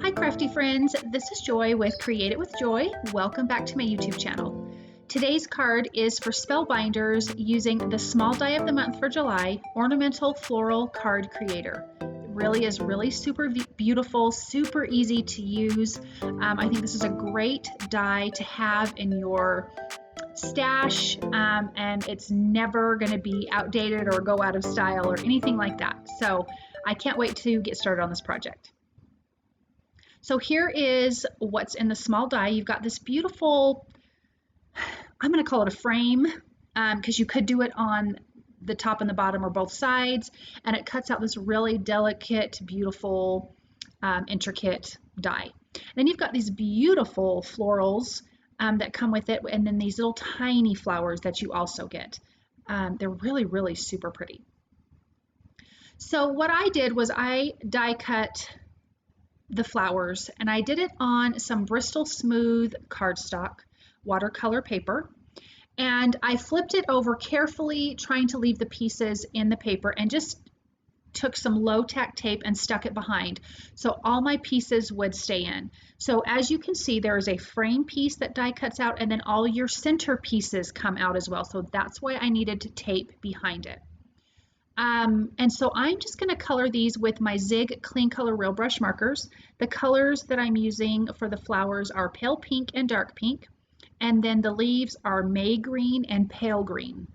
Hi crafty friends, this is Joy with Create It with Joy. Welcome back to my YouTube channel. Today's card is for Spellbinders using the small die of the month for July, Ornamental Floral Card Creator. It really is super beautiful, super easy to use. I think this is a great die to have in your stash, and it's never going to be outdated or go out of style or anything like that. So I can't wait to get started on this project. So here is what's in the small die. You've got this beautiful, I'm going to call it a frame, because you could do it on the top and the bottom or both sides, and it cuts out this really delicate, beautiful, intricate die. Then you've got these beautiful florals that come with it, and then these little tiny flowers that you also get. They're really super pretty. So what I did was I die cut the flowers, and I did it on some Bristol Smooth cardstock watercolor paper, and I flipped it over carefully, trying to leave the pieces in the paper, and just took some low tack tape and stuck it behind so all my pieces would stay in. So as you can see, there is a frame piece that die cuts out, and then all your center pieces come out as well. So that's why I needed to tape behind it. And so I'm just going to color these with my Zig Clean Color Real Brush markers. The colors that I'm using for the flowers are pale pink and dark pink, and then the leaves are May green and pale green.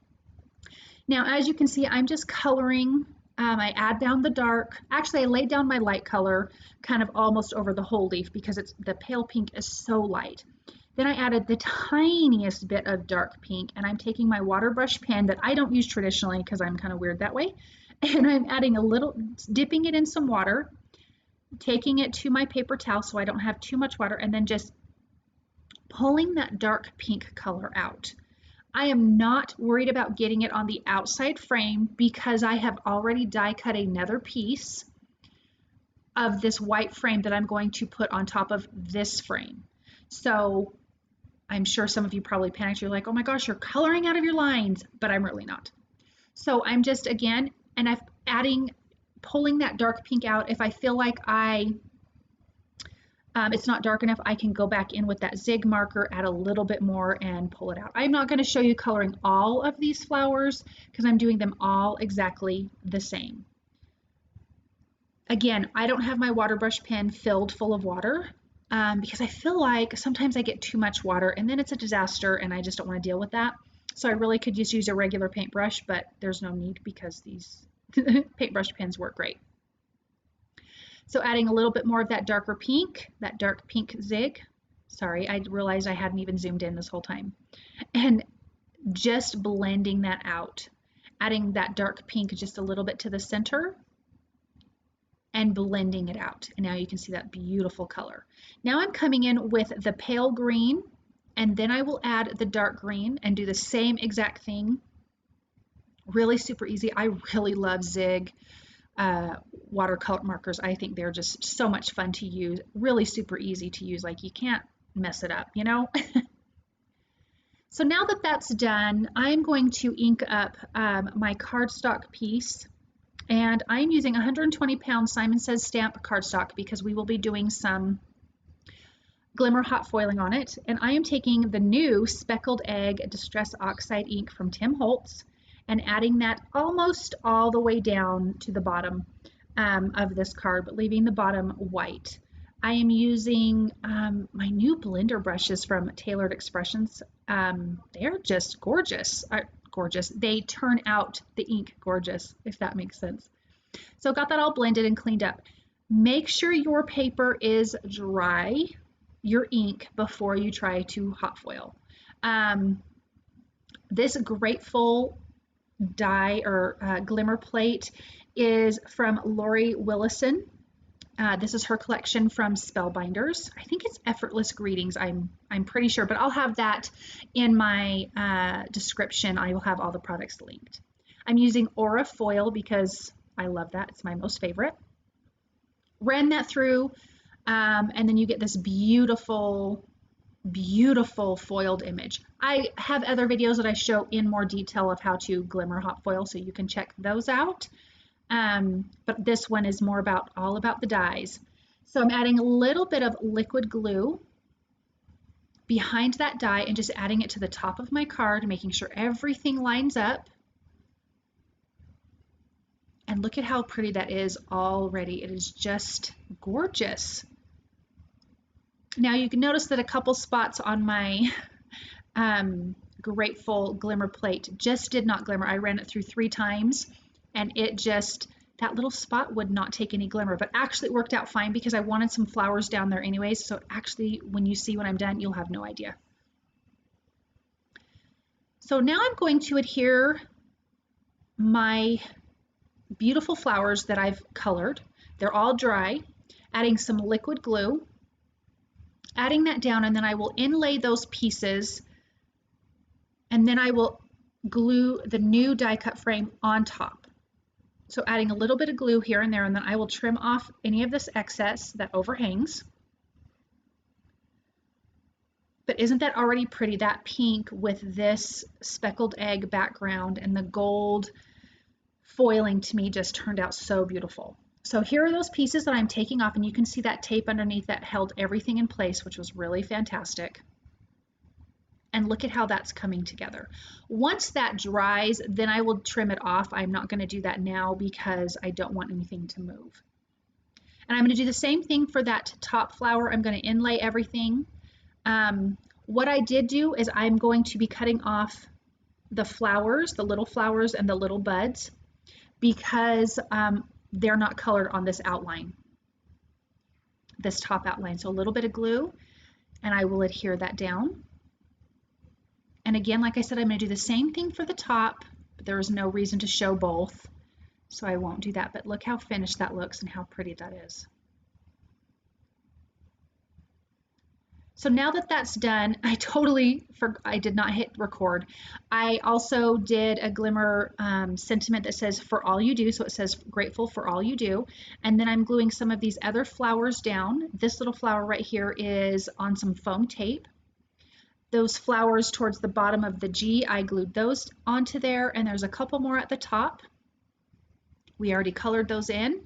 Now, as you can see, I'm just coloring. I add down the dark. Actually, I laid down my light color kind of almost over the whole leaf because the pale pink is so light. Then I added the tiniest bit of dark pink, and I'm taking my water brush pen that I don't use traditionally because I'm kind of weird that way, and I'm adding a little, dipping it in some water, taking it to my paper towel so I don't have too much water, and then just pulling that dark pink color out. I am not worried about getting it on the outside frame because I have already die cut another piece of this white frame that I'm going to put on top of this frame. So I'm sure some of you probably panicked. You're like, oh my gosh, you're coloring out of your lines, but I'm really not. So I'm just, again, and I'm pulling that dark pink out. If I feel like it's not dark enough, I can go back in with that Zig marker, add a little bit more and pull it out. I'm not going to show you coloring all of these flowers because I'm doing them all exactly the same. Again, I don't have my water brush pen filled full of water. Because I feel like sometimes I get too much water and then it's a disaster and I just don't want to deal with that. So I really could just use a regular paintbrush, but there's no need because these paintbrush pens work great. So adding a little bit more of that darker pink, that dark pink Zig. Sorry, I realized I hadn't even zoomed in this whole time. And just blending that out, adding that dark pink just a little bit to the center, and blending it out. And now you can see that beautiful color. Now I'm coming in with the pale green, and then I will add the dark green and do the same exact thing. Really super easy. I really love Zig watercolor markers. I think they're just so much fun to use. Really super easy to use. Like, you can't mess it up, you know? So now that that's done, I'm going to ink up my cardstock piece. And I'm using 120 pound Simon Says stamp cardstock because we will be doing some Glimmer hot foiling on it. And I am taking the new Speckled Egg Distress Oxide ink from Tim Holtz and adding that almost all the way down to the bottom of this card, but leaving the bottom white. I am using my new blender brushes from Tailored Expressions. They're just gorgeous. Gorgeous. They turn out the ink gorgeous, if that makes sense. So got that all blended and cleaned up. Make sure your paper is dry, your ink, before you try to hot foil. This Grateful die or Glimmer plate is from Laurie Willison. This is her collection from Spellbinders. I think it's Effortless Greetings. I'm pretty sure, but I'll have that in my description. I will have all the products linked. I'm using Aura Foil because I love that. It's my most favorite. Ran that through, and then you get this beautiful foiled image. I have other videos that I show in more detail of how to Glimmer hot foil, so you can check those out. But this one is more all about the dies. So I'm adding a little bit of liquid glue behind that die and just adding it to the top of my card, making sure everything lines up. And look at how pretty that is already. It is just gorgeous. Now you can notice that a couple spots on my Grateful Glimmer plate just did not glimmer. I ran it through 3 times and it just, that little spot would not take any glimmer, but actually it worked out fine because I wanted some flowers down there anyways. So actually when you see when I'm done, you'll have no idea. So now I'm going to adhere my beautiful flowers that I've colored. They're all dry, adding some liquid glue, adding that down, and then I will inlay those pieces, and then I will glue the new die cut frame on top. So adding a little bit of glue here and there, and then I will trim off any of this excess that overhangs. But isn't that already pretty? That pink with this speckled egg background and the gold foiling to me just turned out so beautiful. So here are those pieces that I'm taking off, and you can see that tape underneath that held everything in place, which was really fantastic. And look at how that's coming together. Once that dries, then I will trim it off. I'm not going to do that now because I don't want anything to move. And I'm going to do the same thing for that top flower. I'm going to inlay everything. What I did do is I'm going to be cutting off the flowers, the little flowers and the little buds, because they're not colored on this outline, this top outline. So a little bit of glue, and I will adhere that down. And again, like I said, I'm going to do the same thing for the top, but there is no reason to show both, so I won't do that. But look how finished that looks and how pretty that is. So now that that's done, I did not hit record. I also did a Glimmer sentiment that says "for all you do," so it says "grateful for all you do." And then I'm gluing some of these other flowers down. This little flower right here is on some foam tape. Those flowers towards the bottom of the G, I glued those onto there, and there's a couple more at the top. We already colored those in,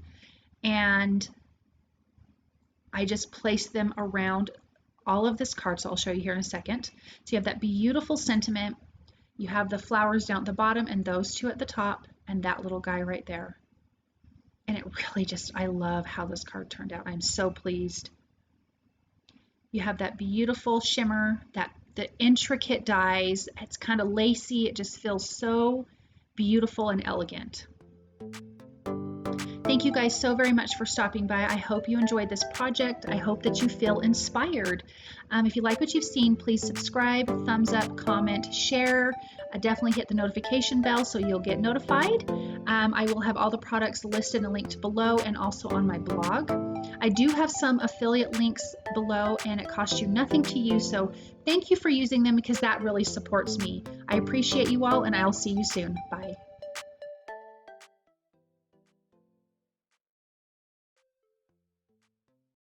and I just placed them around all of this card, so I'll show you here in a second. So you have that beautiful sentiment, you have the flowers down at the bottom and those two at the top, and that little guy right there. And it really just, I love how this card turned out. I'm so pleased. You have that beautiful shimmer, the intricate dies. It's kind of lacy. It just feels so beautiful and elegant. Thank you guys so very much for stopping by. I hope you enjoyed this project. I hope that you feel inspired. If you like what you've seen, please subscribe, thumbs up, comment, share. Definitely hit the notification bell so you'll get notified. I will have all the products listed and linked below and also on my blog. I do have some affiliate links below, and it costs you nothing to use, so thank you for using them because that really supports me. I appreciate you all, and I'll see you soon. Bye.